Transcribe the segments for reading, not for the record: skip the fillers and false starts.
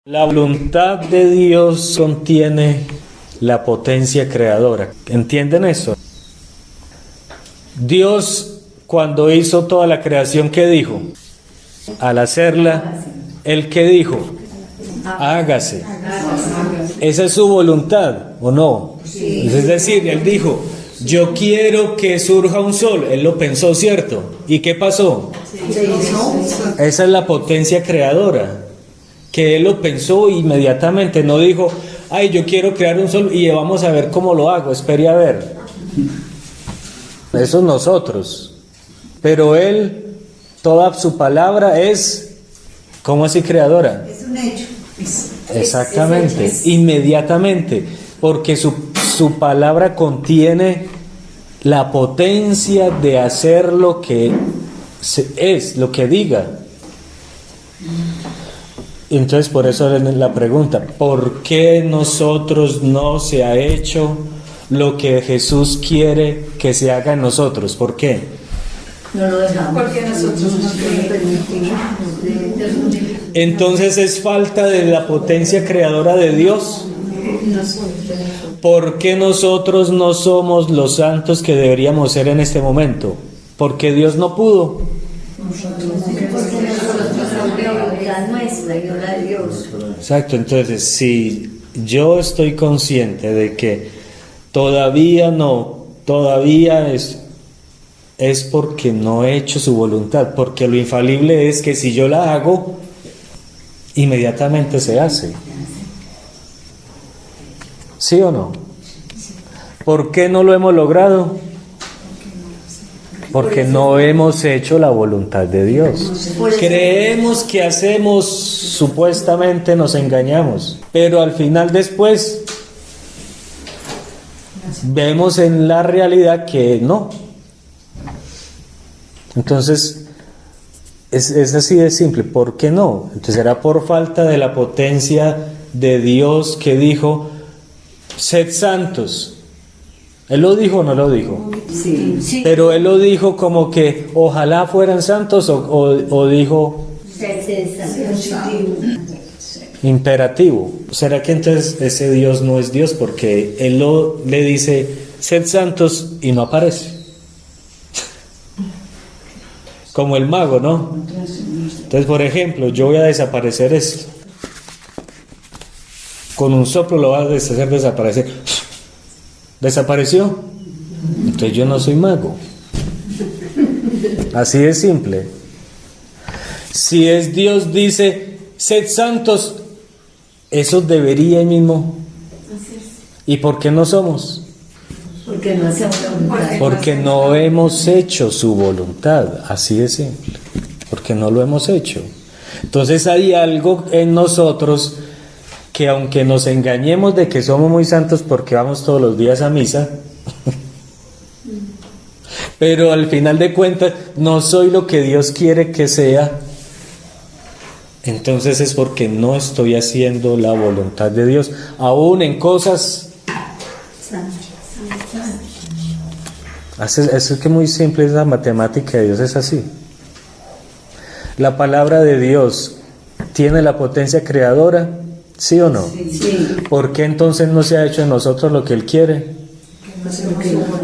La voluntad de Dios contiene la potencia creadora. ¿Entienden eso? Dios, cuando hizo toda la creación, ¿qué dijo? Al hacerla, ¿Él qué dijo? Hágase. ¿Esa es su voluntad o no? Es decir, Él dijo, yo quiero que surja un sol. Él lo pensó, ¿cierto? ¿Y qué pasó? Esa es la potencia creadora. Que Él lo pensó inmediatamente, no dijo, ay, yo quiero crear un sol y vamos a ver cómo lo hago, espere a ver. Eso es nosotros. Pero Él, toda su palabra es, ¿cómo así creadora? Es un hecho. Exactamente, inmediatamente, porque su palabra contiene la potencia de hacer lo que es, lo que diga. Entonces por eso es la pregunta, ¿por qué nosotros no se ha hecho lo que Jesús quiere que se haga en nosotros? ¿Por qué? No lo dejamos. Porque nosotros no permitimos. Entonces es falta de la potencia creadora de Dios. ¿Por qué nosotros no somos los santos que deberíamos ser en este momento? Porque Dios no pudo. Exacto, entonces si yo estoy consciente de que todavía es porque no he hecho su voluntad, porque lo infalible es que si yo la hago, inmediatamente se hace. ¿Sí o no? ¿Por qué no lo hemos logrado? Porque no hemos hecho la voluntad de Dios. Creemos que hacemos, supuestamente nos engañamos, pero al final después vemos en la realidad que no. Entonces, es así de simple. ¿Por qué no? Entonces era por falta de la potencia de Dios que dijo, sed santos. ¿Él lo dijo o no lo dijo? Sí. Pero Él lo dijo como que ojalá fueran santos o dijo imperativo. ¿Será que entonces ese Dios no es Dios? Porque Él le dice, sed santos y no aparece. Como el mago, ¿no? Entonces, por ejemplo, yo voy a desaparecer esto. Con un soplo lo vas a hacer desaparecer. ¿Desapareció? Entonces yo no soy mago. Así de simple. Si es Dios dice, sed santos, eso debería mismo. ¿Y por qué no somos? Porque no hacemos la voluntad. Porque no hemos hecho su voluntad. Así de simple. Porque no lo hemos hecho. Entonces hay algo en nosotros que aunque nos engañemos de que somos muy santos porque vamos todos los días a misa, pero al final de cuentas no soy lo que Dios quiere que sea, entonces es porque no estoy haciendo la voluntad de Dios, aún en cosas. Es que muy simple es la matemática de Dios, es así. La palabra de Dios tiene la potencia creadora, ¿sí o no? Sí. ¿Por qué entonces no se ha hecho en nosotros lo que Él quiere?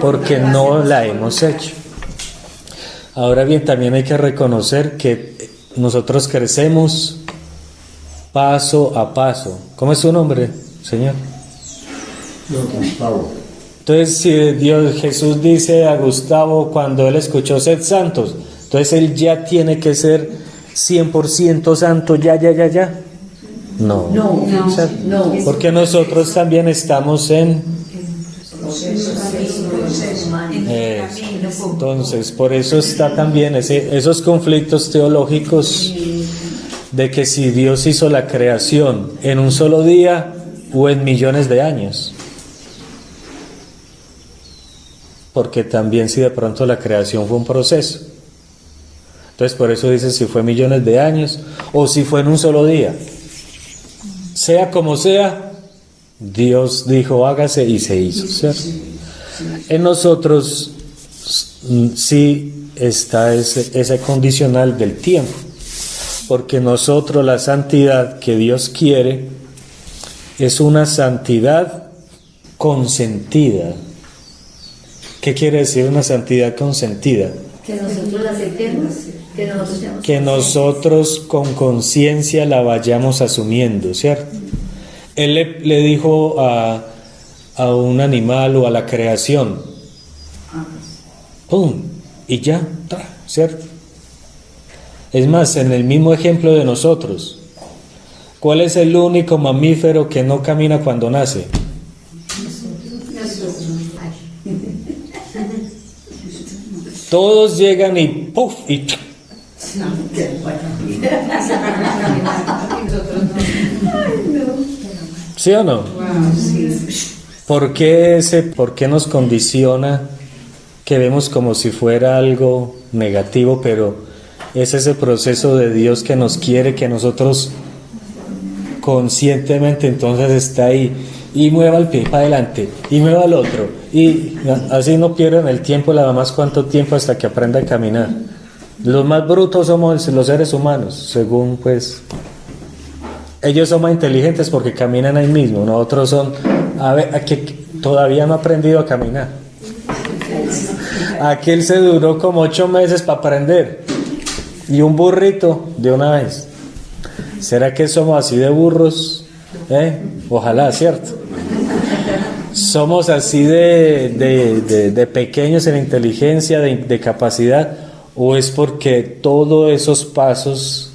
Porque no la hemos hecho. Ahora bien, también hay que reconocer que nosotros crecemos paso a paso. ¿Cómo es su nombre, Señor? Gustavo. Entonces, si Jesús dice a Gustavo cuando él escuchó sed santos, entonces él ya tiene que ser 100% santo, ya. No. Porque nosotros también estamos en entonces, por eso está también esos conflictos teológicos de que si Dios hizo la creación en un solo día o en millones de años. Porque también si de pronto la creación fue un proceso. Entonces por eso dice si fue millones de años o si fue en un solo día. Sea como sea, Dios dijo hágase y se hizo, ¿cierto? En nosotros sí está ese condicional del tiempo. porque nosotros la santidad que Dios quiere es una santidad consentida. ¿Qué quiere decir una santidad consentida? Que nosotros la aceptemos, que nosotros seamos Que nosotros con conciencia la vayamos asumiendo, ¿cierto? Él le dijo a un animal o a la creación, ¡pum! Y ya, ¿cierto? Es más, en el mismo ejemplo de nosotros, ¿cuál es el único mamífero que no camina cuando nace? Todos llegan y ¡puf! Y ¿sí o no? ¿Por qué nos condiciona que vemos como si fuera algo negativo, pero es ese proceso de Dios que nos quiere que nosotros conscientemente entonces está ahí y mueva el pie para adelante y mueva el otro y así no pierdan el tiempo la más cuánto tiempo hasta que aprenda a caminar? Los más brutos somos los seres humanos, según pues ellos son más inteligentes porque caminan ahí mismo, nosotros son que todavía no ha aprendido a caminar. Aquel se duró como 8 meses para aprender y un burrito de una vez. ¿Será que somos así de burros? Ojalá, ¿cierto? ¿Somos así de pequeños en inteligencia, de capacidad? ¿O es porque todos esos pasos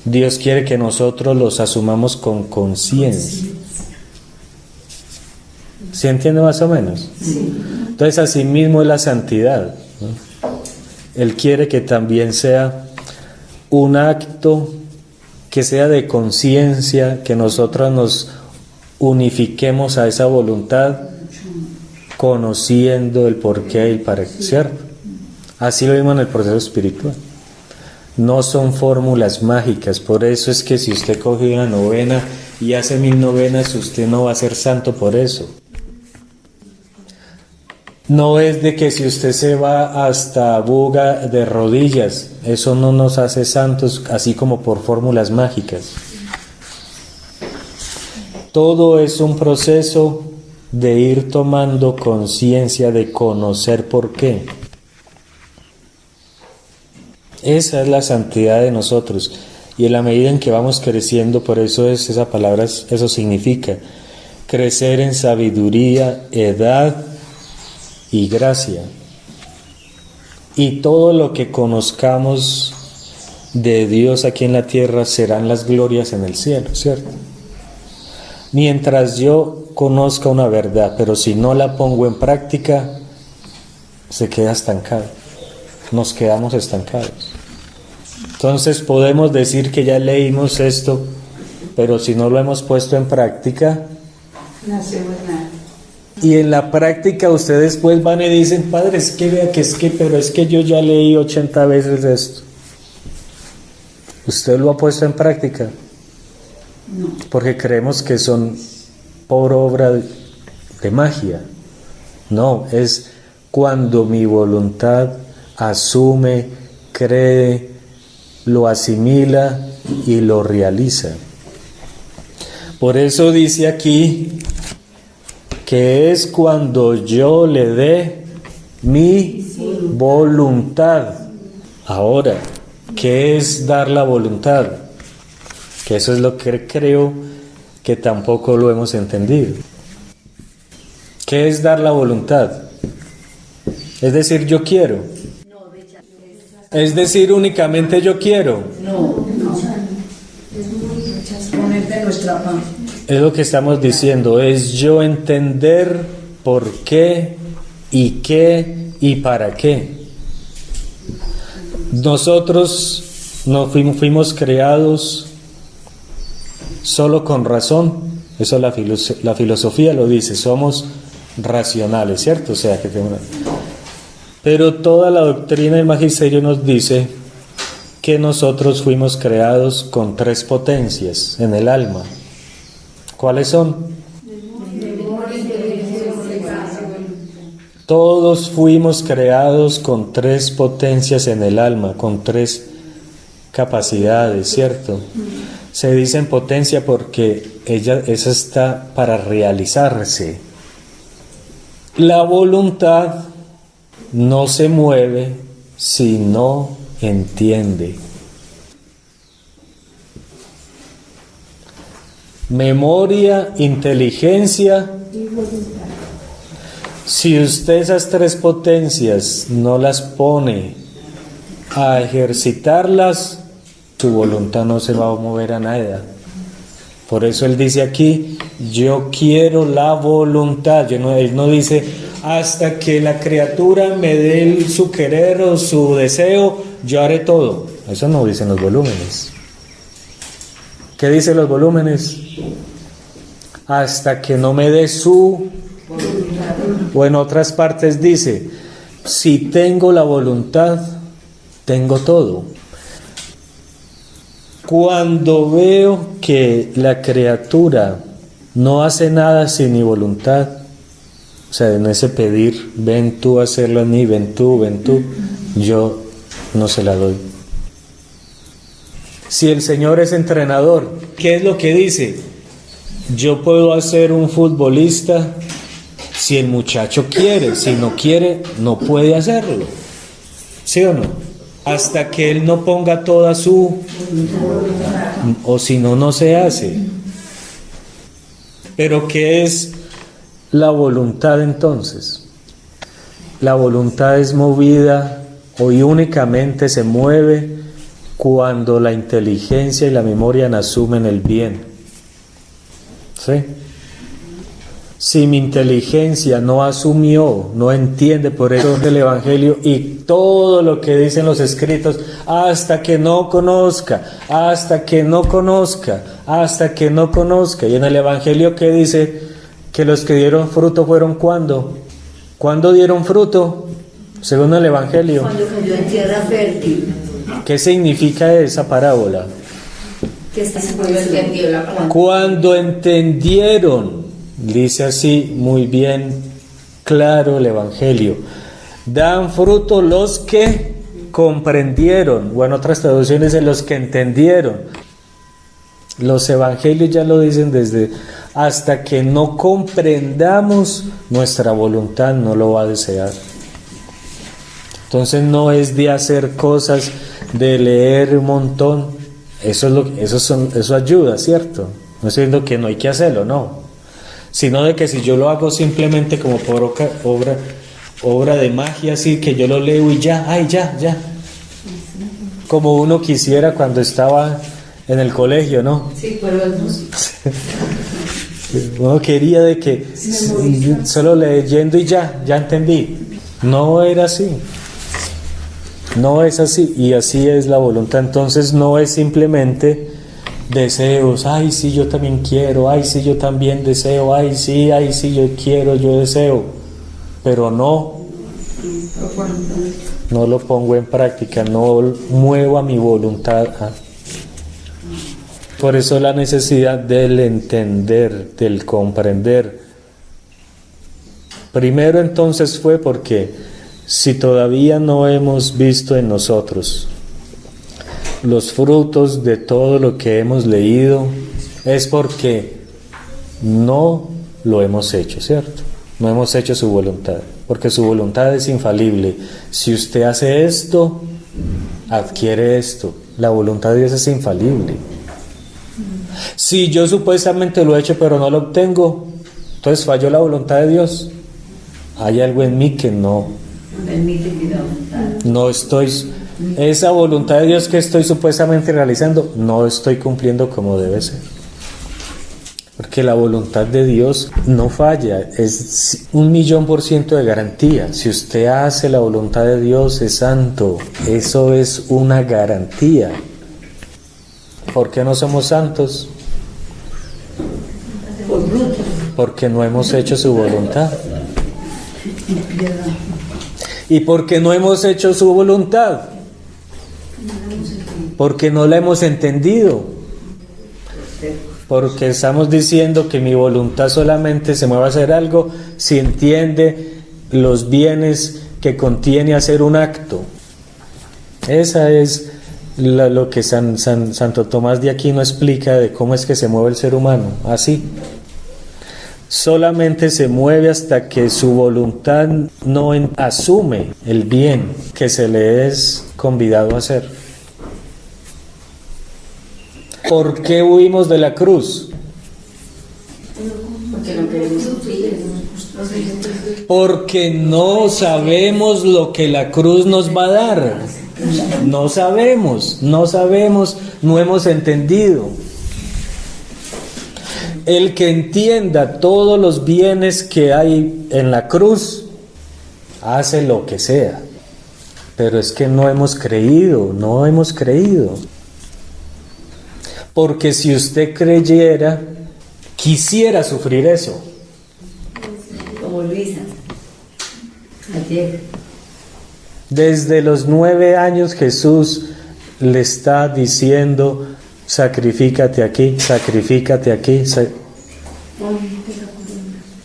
Dios quiere que nosotros los asumamos con conciencia? ¿Sí entiende más o menos? Sí. Entonces así mismo es la santidad, ¿no? Él quiere que también sea un acto que sea de conciencia, que nosotros nos unifiquemos a esa voluntad, conociendo el porqué y el para qué, ¿cierto? Así lo vimos en el proceso espiritual. No son fórmulas mágicas, por eso es que si usted coge una novena y hace 1000 novenas, usted no va a ser santo por eso. No es de que si usted se va hasta Buga de rodillas, eso no nos hace santos, así como por fórmulas mágicas. Todo es un proceso de ir tomando conciencia, de conocer por qué. Esa es la santidad de nosotros. Y en la medida en que vamos creciendo, por eso es esa palabra, eso significa crecer en sabiduría, edad y gracia. Y todo lo que conozcamos de Dios aquí en la tierra serán las glorias en el cielo, ¿cierto? Mientras yo conozca una verdad, pero si no la pongo en práctica, se queda estancado. Nos quedamos estancados. Entonces podemos decir que ya leímos esto, pero si no lo hemos puesto en práctica, no hacemos nada. Y en la práctica ustedes pues van y dicen, padre, es que vea pero es que yo ya leí 80 veces esto. ¿Usted lo ha puesto en práctica? No. Porque creemos que son por obra de magia. No, es cuando mi voluntad asume, cree, lo asimila y lo realiza. Por eso dice aquí que es cuando yo le dé mi voluntad. Ahora, ¿qué es dar la voluntad? Que eso es lo que creo que tampoco lo hemos entendido. ¿Qué es dar la voluntad? Es decir, yo quiero. Es decir, únicamente yo quiero. No. Ponerte nuestra mano. Es lo que estamos diciendo, es yo entender por qué y para qué. Nosotros no fuimos creados solo con razón, eso la filosofía lo dice, somos racionales, ¿cierto? O sea, pero toda la doctrina del magisterio nos dice que nosotros fuimos creados con 3 potencias en el alma. ¿Cuáles son? Todos fuimos creados con 3 potencias en el alma, con 3 capacidades, ¿cierto? Se dice en potencia porque esa está para realizarse. La voluntad no se mueve si no entiende. Memoria, inteligencia. Si usted esas tres potencias no las pone a ejercitarlas, su voluntad no se va a mover a nada. Por eso él dice aquí, yo quiero la voluntad. Él no dice, hasta que la criatura me dé su querer o su deseo, yo haré todo. Eso no dicen los volúmenes. ¿Qué dicen los volúmenes? Hasta que no me dé su voluntad. O en otras partes dice, si tengo la voluntad, tengo todo. Cuando veo que la criatura no hace nada sin mi voluntad, o sea, en ese pedir, ven tú a hacerlo a mí, ven tú, yo no se la doy. Si el Señor es entrenador, ¿qué es lo que dice? Yo puedo hacer un futbolista si el muchacho quiere, si no quiere, no puede hacerlo. ¿Sí o no? Hasta que él no ponga toda su... o si no, no se hace. Pero ¿qué es la voluntad entonces? La voluntad es movida y únicamente se mueve cuando la inteligencia y la memoria asumen el bien. ¿Sí? Si mi inteligencia no asumió, no entiende, por eso el Evangelio y todo lo que dicen los escritos, hasta que no conozca, hasta que no conozca, hasta que no conozca. Y en el Evangelio que dice que los que dieron fruto fueron ¿cuándo? ¿Cuándo dieron fruto? Según el Evangelio. Cuando cayó en tierra fértil. ¿Qué significa esa parábola? Cuando entendieron, dice así muy bien claro el Evangelio, dan fruto los que comprendieron, o en otras traducciones los que entendieron. Los Evangelios ya lo dicen desde hasta que no comprendamos, nuestra voluntad no lo va a desear. Entonces no es de hacer cosas, de leer un montón, eso ayuda, ¿cierto? No estoy diciendo que no hay que hacerlo, no, sino de que si yo lo hago simplemente como por obra de magia, así que yo lo leo y ya, ya, como uno quisiera cuando estaba en el colegio, ¿no? Sí, pero uno quería de que solo leyendo y ya entendí. No era así. No es así, y así es la voluntad. Entonces no es simplemente deseos, ay sí yo también quiero, ay sí yo también deseo, ay sí yo quiero, yo deseo, pero no lo pongo en práctica, no muevo a mi voluntad. Por eso la necesidad del entender, del comprender. Primero entonces fue porque si todavía no hemos visto en nosotros los frutos de todo lo que hemos leído, es porque no lo hemos hecho, ¿cierto? No hemos hecho su voluntad, porque su voluntad es infalible. Si usted hace esto, adquiere esto. La voluntad de Dios es infalible. Si yo supuestamente lo he hecho pero no lo obtengo, entonces falló la voluntad de Dios. Hay algo en mí que no estoy, esa voluntad de Dios que estoy supuestamente realizando, no estoy cumpliendo como debe ser. Porque la voluntad de Dios no falla, es 1.000.000% de garantía. Si usted hace la voluntad de Dios, es santo, eso es una garantía. ¿Por qué no somos santos? Porque no hemos hecho su voluntad. ¿Y por qué no hemos hecho su voluntad? Porque no la hemos entendido. Porque estamos diciendo que mi voluntad solamente se mueve a hacer algo si entiende los bienes que contiene hacer un acto. Esa es lo que Santo Tomás de Aquino explica de cómo es que se mueve el ser humano, así. Solamente se mueve hasta que su voluntad no asume el bien que se le es convidado a hacer. ¿Por qué huimos de la cruz? Porque no queremos sufrir. Porque no sabemos lo que la cruz nos va a dar. No sabemos, no hemos entendido. El que entienda todos los bienes que hay en la cruz, hace lo que sea. Pero es que no hemos creído. Porque si usted creyera, quisiera sufrir eso. Como Luisa, ayer. Desde los 9 años Jesús le está diciendo, sacrifícate aquí.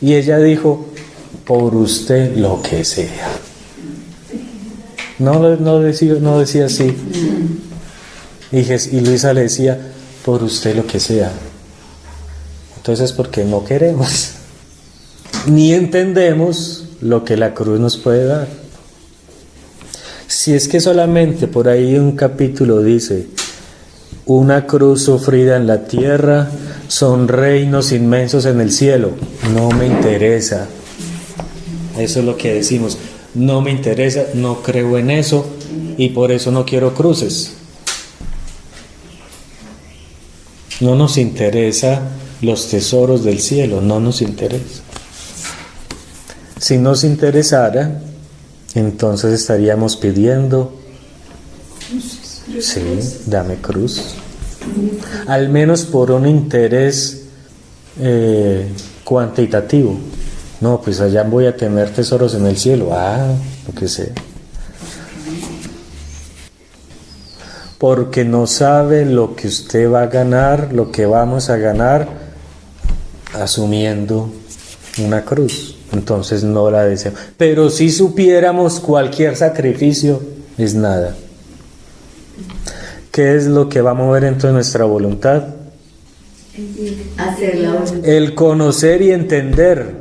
Y ella dijo, por usted lo que sea. No decía así. Y Luisa le decía, por usted lo que sea. Entonces, ¿por qué no queremos? Ni entendemos lo que la cruz nos puede dar. Si es que solamente por ahí un capítulo dice, una cruz sufrida en la tierra son reinos inmensos en el cielo, no me interesa. Eso es lo que decimos, no me interesa, no creo en eso y por eso no quiero cruces. No nos interesa los tesoros del cielo, no nos interesa. Si nos interesara, entonces estaríamos pidiendo, sí, dame cruz. Al menos por un interés cuantitativo. No, pues allá voy a tener tesoros en el cielo. Lo que sea. Porque no sabe lo que usted va a ganar, lo que vamos a ganar, asumiendo una cruz. Entonces no la deseo. Pero si supiéramos, cualquier sacrificio es nada. ¿Qué es lo que va a mover entonces nuestra voluntad? Hacer la voluntad. El conocer y entender.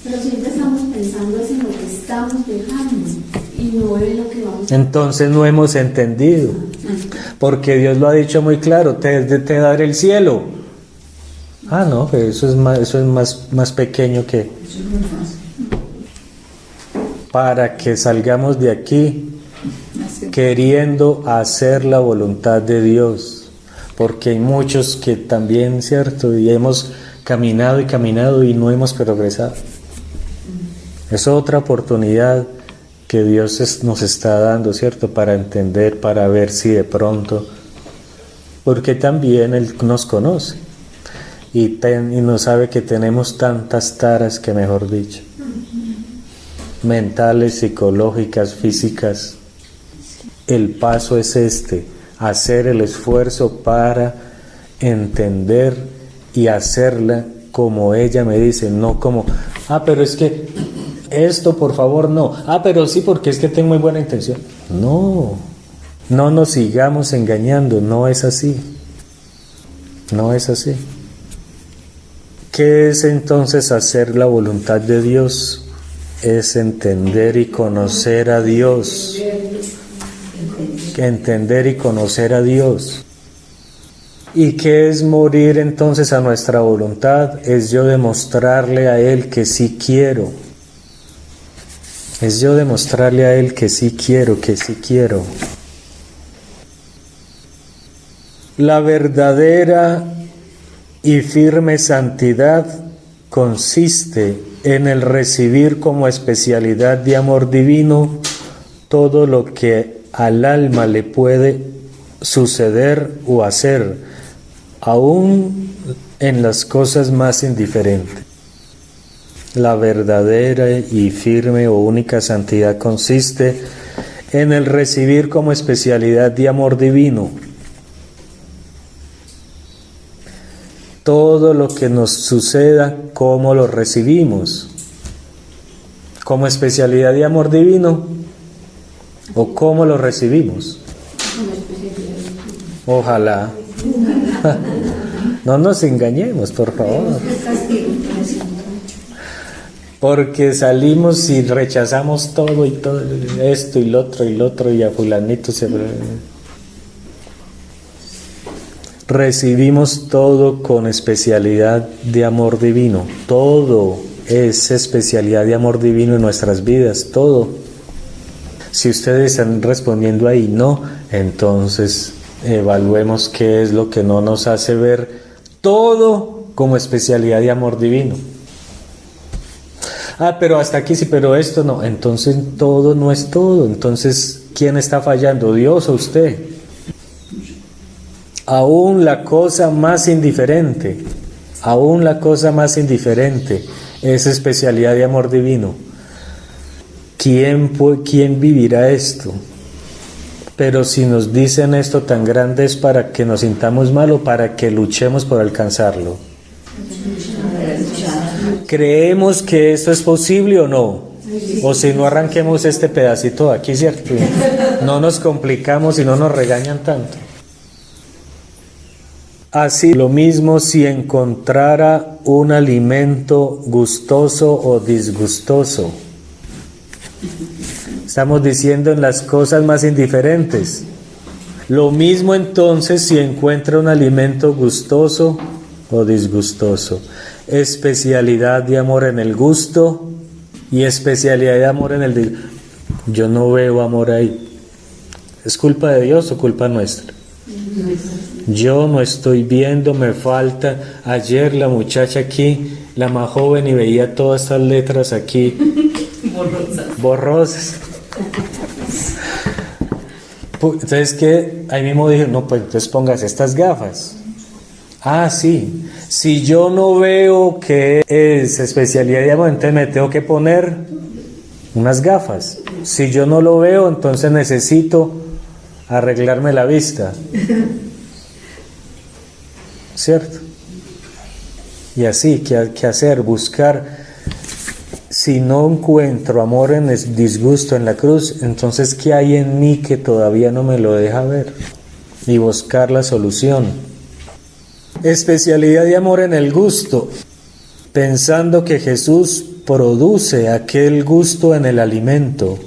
Pero siempre estamos pensando en lo que estamos dejando y no en lo que vamos a... Entonces no hemos entendido. Porque Dios lo ha dicho muy claro, te daré el cielo. No, pero eso es más pequeño que... Para que salgamos de aquí queriendo hacer la voluntad de Dios, porque hay muchos que también, ¿cierto? Y hemos caminado y no hemos progresado. Es otra oportunidad que Dios nos está dando, ¿cierto? Para entender, para ver si de pronto, porque también Él nos conoce y nos sabe que tenemos tantas taras que, mejor dicho, mentales, psicológicas, físicas. El paso es hacer el esfuerzo para entender y hacerla como ella me dice, no como, pero es que esto por favor no, pero sí porque es que tengo muy buena intención. No nos sigamos engañando, no es así. ¿Qué es entonces hacer la voluntad de Dios? Es entender y conocer a Dios. Entender y conocer a Dios. ¿Y qué es morir entonces a nuestra voluntad? Es yo demostrarle a Él que sí quiero. Es yo demostrarle a Él que sí quiero. La verdadera y firme santidad consiste en el recibir como especialidad de amor divino todo lo que al alma le puede suceder o hacer, aún en las cosas más indiferentes. La verdadera y firme o única santidad consiste en el recibir como especialidad de amor divino todo lo que nos suceda, cómo lo recibimos, como especialidad de amor divino, o cómo lo recibimos. Como especialidad. Ojalá. No nos engañemos, por favor. Porque salimos y rechazamos todo y todo, esto y lo otro, y a fulanito se... Recibimos todo con especialidad de amor divino. Todo es especialidad de amor divino en nuestras vidas, todo. Si ustedes están respondiendo ahí no, entonces evaluemos qué es lo que no nos hace ver todo como especialidad de amor divino. Pero hasta aquí sí, pero esto no. Entonces todo no es todo. Entonces, ¿quién está fallando? ¿Dios o usted? Aún la cosa más indiferente es especialidad de amor divino. ¿Quién vivirá esto? Pero si nos dicen esto tan grande, ¿es para que nos sintamos mal o para que luchemos por alcanzarlo? ¿Creemos que esto es posible o no? O si no, arranquemos este pedacito de aquí, ¿cierto? No nos complicamos y no nos regañan tanto. Así lo mismo si encontrara un alimento gustoso o disgustoso. Estamos diciendo en las cosas más indiferentes. Lo mismo entonces si encuentra un alimento gustoso o disgustoso. Especialidad de amor en el gusto y especialidad de amor en el... Yo no veo amor ahí. ¿Es culpa de Dios o culpa nuestra? Yo no estoy viendo, me falta. Ayer la muchacha aquí, la más joven, y veía todas estas letras aquí borrosas. Entonces, ¿qué? Ahí mismo dije, no, pues entonces pongas estas gafas. Sí, si yo no veo que es especialidad de amor, entonces me tengo que poner unas gafas. Si yo no lo veo, entonces necesito arreglarme la vista. ¿Cierto? Y así, ¿qué hacer? Buscar. Si no encuentro amor en el disgusto, en la cruz, entonces ¿qué hay en mí que todavía no me lo deja ver? Y buscar la solución. Especialidad de amor en el gusto, pensando que Jesús produce aquel gusto en el alimento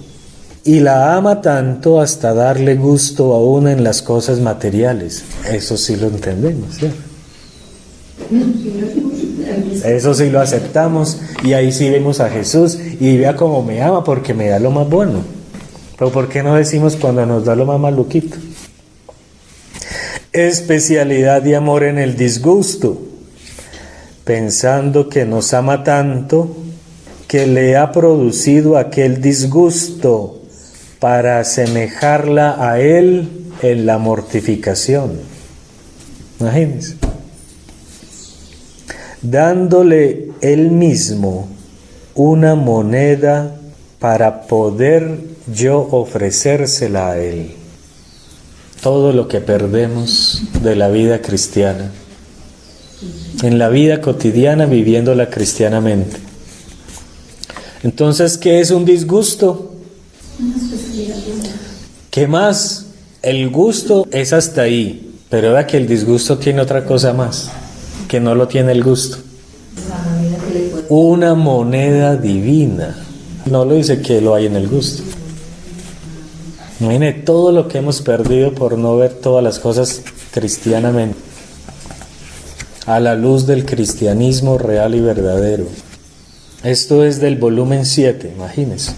y la ama tanto hasta darle gusto aún en las cosas materiales. Eso sí lo entendemos, ¿cierto? Eso sí lo aceptamos, y ahí sí vemos a Jesús y vea cómo me ama porque me da lo más bueno. Pero ¿por qué no decimos cuando nos da lo más maluquito? Especialidad de amor en el disgusto, pensando que nos ama tanto que le ha producido aquel disgusto para asemejarla a Él en la mortificación. Imagínense. Dándole Él mismo una moneda para poder yo ofrecérsela a Él. Todo lo que perdemos de la vida cristiana, en la vida cotidiana, viviéndola cristianamente. Entonces, ¿qué es un disgusto? ¿Qué más? El gusto es hasta ahí, pero vea que el disgusto tiene otra cosa más, que no lo tiene el gusto. Una moneda divina. No lo dice que lo hay en el gusto. Imagine todo lo que hemos perdido por no ver todas las cosas cristianamente, a la luz del cristianismo real y verdadero. Esto es del volumen 7, imagínense.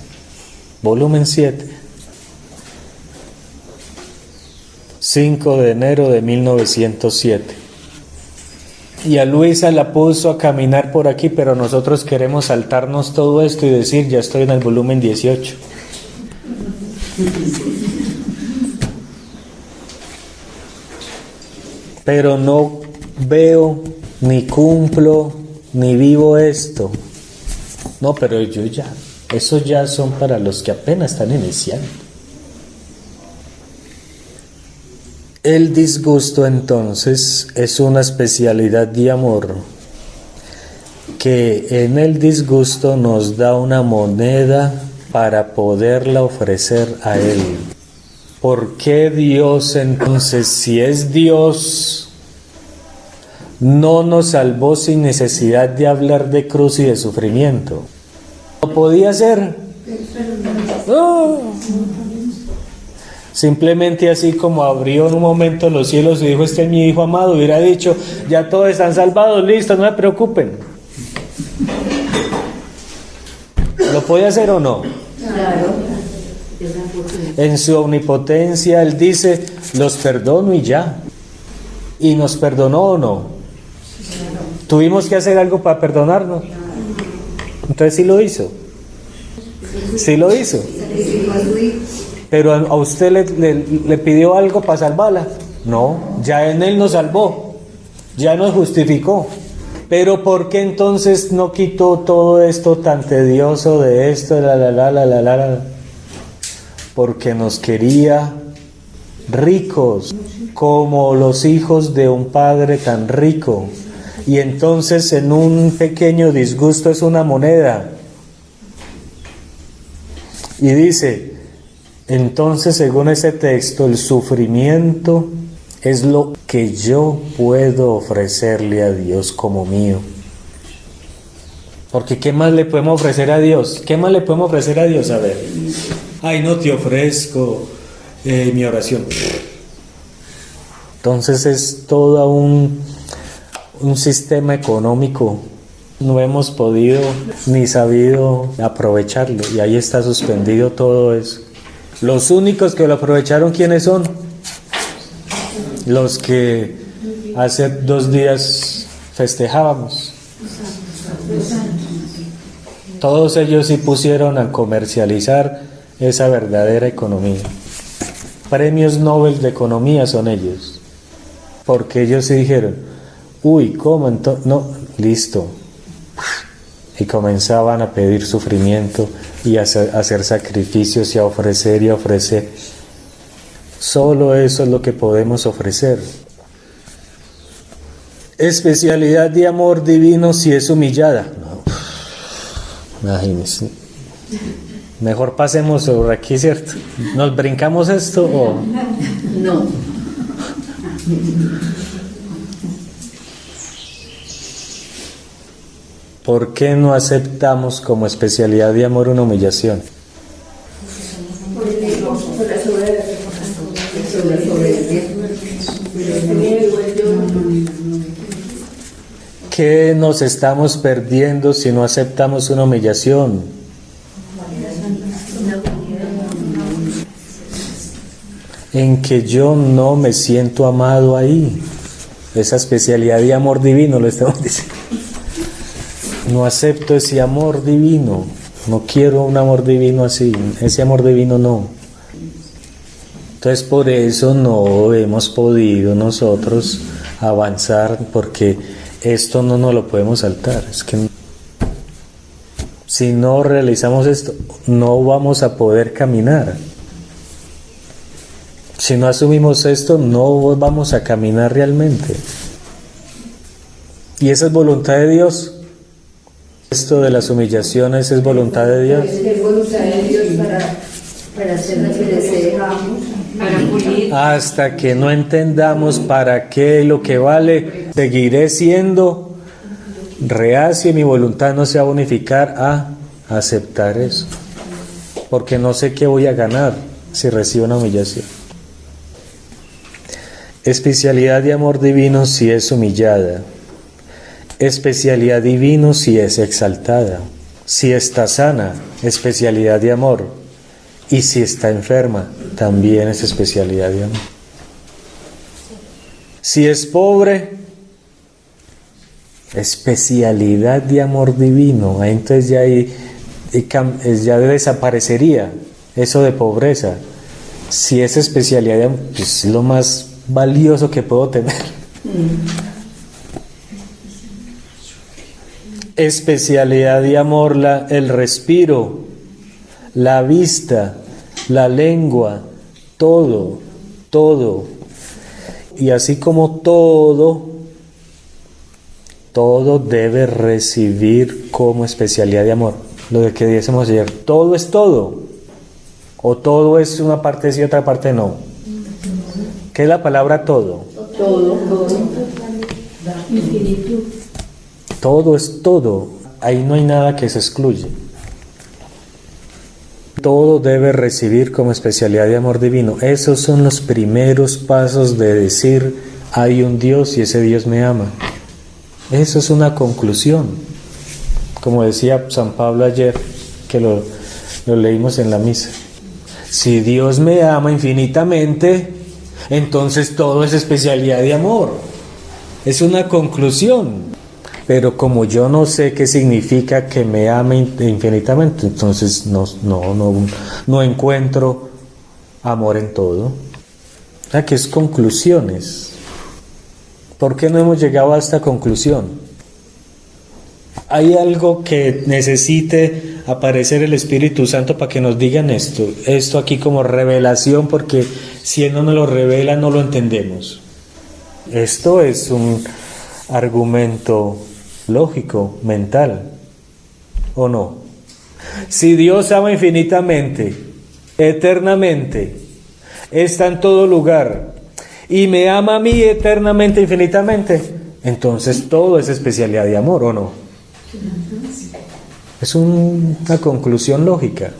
Volumen 7. 5 de enero de 1907. Y a Luisa la puso a caminar por aquí, pero nosotros queremos saltarnos todo esto y decir, ya estoy en el volumen 18. Pero no veo, ni cumplo, ni vivo esto. No, pero yo ya, esos ya son para los que apenas están iniciando. El disgusto entonces es una especialidad de amor que en el disgusto nos da una moneda para poderla ofrecer a Él. ¿Por qué Dios entonces, si es Dios, no nos salvó sin necesidad de hablar de cruz y de sufrimiento? ¿Lo podía hacer? No. Simplemente así como abrió en un momento los cielos y dijo, este es mi hijo amado, hubiera dicho, ya todos están salvados, listo, no me preocupen. ¿Lo puede hacer o no? Claro. En su omnipotencia Él dice, los perdono y ya. ¿Y nos perdonó o no? ¿Tuvimos que hacer algo para perdonarnos? Entonces sí lo hizo. Sí lo hizo. Pero a usted le pidió algo para salvarla. No, ya en Él nos salvó. Ya nos justificó. Pero ¿por qué entonces no quitó todo esto tan tedioso de esto? Porque nos quería ricos, como los hijos de un padre tan rico. Y entonces en un pequeño disgusto es una moneda. Y dice, entonces según ese texto, el sufrimiento es lo que yo puedo ofrecerle a Dios como mío. Porque ¿qué más le podemos ofrecer a Dios? ¿Qué más le podemos ofrecer a Dios? A ver. Ay, no te ofrezco mi oración. Entonces es todo un sistema económico. No hemos podido ni sabido aprovecharlo. Y ahí está suspendido todo eso. Los únicos que lo aprovecharon, ¿quiénes son? Los que hace 2 días festejábamos. Todos ellos sí pusieron a comercializar esa verdadera economía. Premios Nobel de Economía son ellos. Porque ellos sí dijeron, uy, ¿cómo entonces? No, listo. Y comenzaban a pedir sufrimiento y a hacer sacrificios y a ofrecer y a ofrecer. Solo eso es lo que podemos ofrecer. Especialidad de amor divino si es humillada. No. Imagínense. Mejor pasemos sobre aquí, ¿cierto? ¿Nos brincamos esto o...? No. ¿Por qué no aceptamos como especialidad de amor una humillación? ¿Qué nos estamos perdiendo si no aceptamos una humillación? En que yo no me siento amado ahí. Esa especialidad de amor divino lo estamos diciendo. No acepto ese amor divino. No quiero un amor divino así. Ese amor divino no. Entonces por eso no hemos podido nosotros avanzar, porque esto no nos lo podemos saltar. Es que si no realizamos esto, no vamos a poder caminar. Si no asumimos esto, no vamos a caminar realmente. Y esa es voluntad de Dios. Esto de las humillaciones es voluntad de Dios. Es voluntad de Dios para hacer lo que deseamos. Para pulir. Hasta que no entendamos para qué lo que vale, seguiré siendo reacio y mi voluntad no se va a unificar a aceptar eso. Porque no sé qué voy a ganar si recibo una humillación. Especialidad de amor divino si es humillada. Especialidad divino si es exaltada. Si está sana, especialidad de amor. Y si está enferma, también es especialidad de amor. Si es pobre, especialidad de amor divino. Entonces ya desaparecería eso de pobreza. Si es especialidad de amor, pues es lo más valioso que puedo tener. Especialidad de amor, el respiro, la vista, la lengua, todo. Y así como todo debe recibir como especialidad de amor. Lo de que dijésemos ayer, todo es todo. ¿O todo es una parte sí y otra parte no? ¿Qué es la palabra todo? Todo. Infinitud. Todo es todo. Ahí no hay nada que se excluye. Todo debe recibir como especialidad de amor divino. Esos son los primeros pasos de decir, hay un Dios y ese Dios me ama. Eso es una conclusión. Como decía San Pablo ayer, que lo leímos en la misa. Si Dios me ama infinitamente, entonces todo es especialidad de amor. Es una conclusión. Pero como yo no sé qué significa que me ame infinitamente, entonces no encuentro amor en todo. O sea que es conclusiones. ¿Por qué no hemos llegado a esta conclusión? ¿Hay algo que necesite aparecer el Espíritu Santo para que nos digan esto aquí como revelación? Porque si Él no nos lo revela, no lo entendemos. Esto es un argumento lógico, mental, ¿o no? Si Dios ama infinitamente, eternamente, está en todo lugar y me ama a mí eternamente, infinitamente, entonces todo es especialidad de amor, ¿o no? Es una conclusión lógica,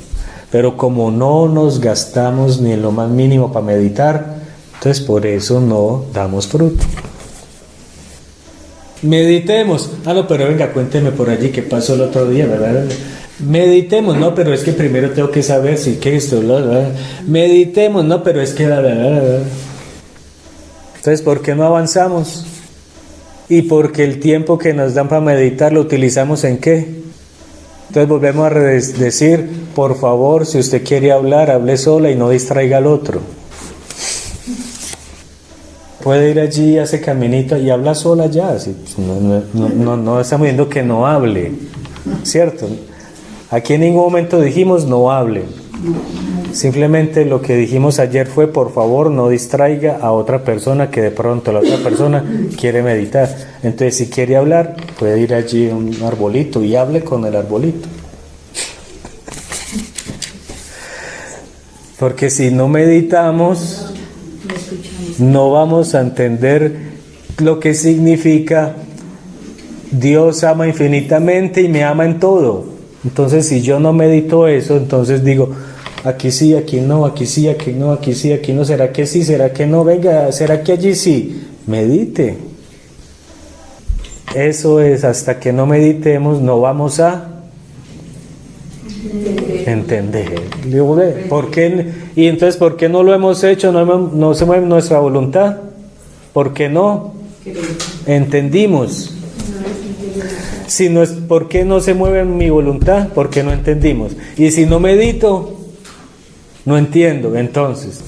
pero como no nos gastamos ni en lo más mínimo para meditar, entonces por eso no damos fruto. Meditemos. No, pero venga, cuénteme por allí qué pasó el otro día, ¿verdad? Meditemos, no, pero es que primero tengo que saber si que esto, ¿verdad? Meditemos, no, pero es que Entonces, ¿por qué no avanzamos? Y porque el tiempo que nos dan para meditar lo utilizamos ¿en qué? Entonces volvemos a decir, por favor, si usted quiere hablar, hable sola y no distraiga al otro. Puede ir allí, hace caminito y habla sola ya. No estamos diciendo que no hable, ¿cierto? Aquí en ningún momento dijimos no hable. Simplemente lo que dijimos ayer fue, por favor, no distraiga a otra persona que de pronto la otra persona quiere meditar. Entonces, si quiere hablar, puede ir allí a un arbolito y hable con el arbolito. Porque si no meditamos, no vamos a entender lo que significa Dios ama infinitamente y me ama en todo. Entonces, si yo no medito eso, entonces digo, aquí sí, aquí no, aquí sí, aquí no, aquí sí, aquí no, ¿será que sí, será que no? Venga, ¿será que allí sí? Medite. Eso es, hasta que no meditemos, no vamos a entender. ¿Por qué? Y entonces, ¿por qué no lo hemos hecho? No se mueve nuestra voluntad. ¿Por qué no? Entendimos. Si no es, ¿por qué no se mueve mi voluntad? Porque no entendimos. Y si no medito, no entiendo. Entonces,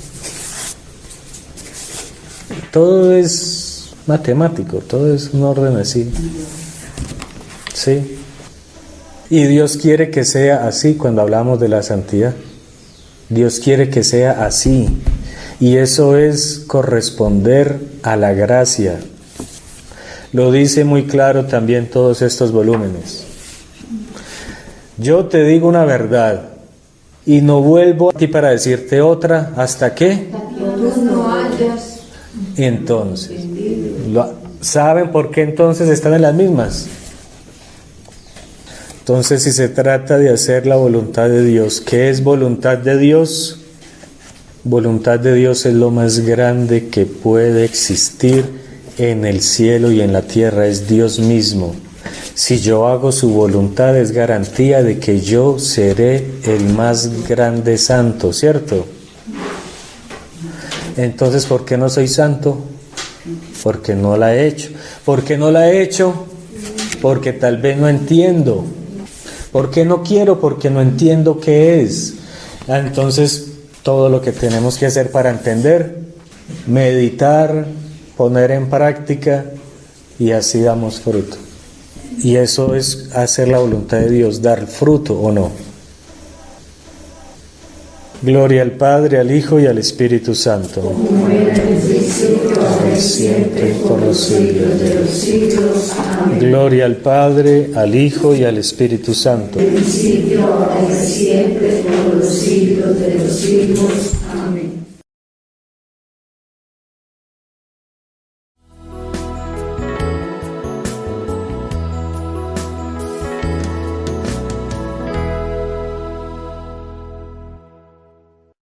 todo es matemático, todo es un orden así. ¿Sí? Y Dios quiere que sea así cuando hablamos de la santidad. Dios quiere que sea así. Y eso es corresponder a la gracia. Lo dice muy claro también todos estos volúmenes. Yo te digo una verdad y no vuelvo a ti para decirte otra hasta que no hayas. entonces. ¿Saben por qué entonces están en las mismas? Entonces, si se trata de hacer la voluntad de Dios, ¿qué es voluntad de Dios? Voluntad de Dios es lo más grande que puede existir en el cielo y en la tierra, es Dios mismo. Si yo hago su voluntad es garantía de que yo seré el más grande santo, ¿cierto? Entonces, ¿por qué no soy santo? Porque no la he hecho. ¿Por qué no la he hecho? Porque tal vez no entiendo. ¿Por qué no quiero? Porque no entiendo qué es. Entonces, todo lo que tenemos que hacer para entender, meditar, poner en práctica, y así damos fruto. Y eso es hacer la voluntad de Dios, dar fruto o no. Gloria al Padre, al Hijo y al Espíritu Santo. y siempre, por los siglos de los siglos. Amén. Gloria al Padre, al Hijo y al Espíritu Santo. Principio, ahora y siempre, por los siglos de los siglos. Amén.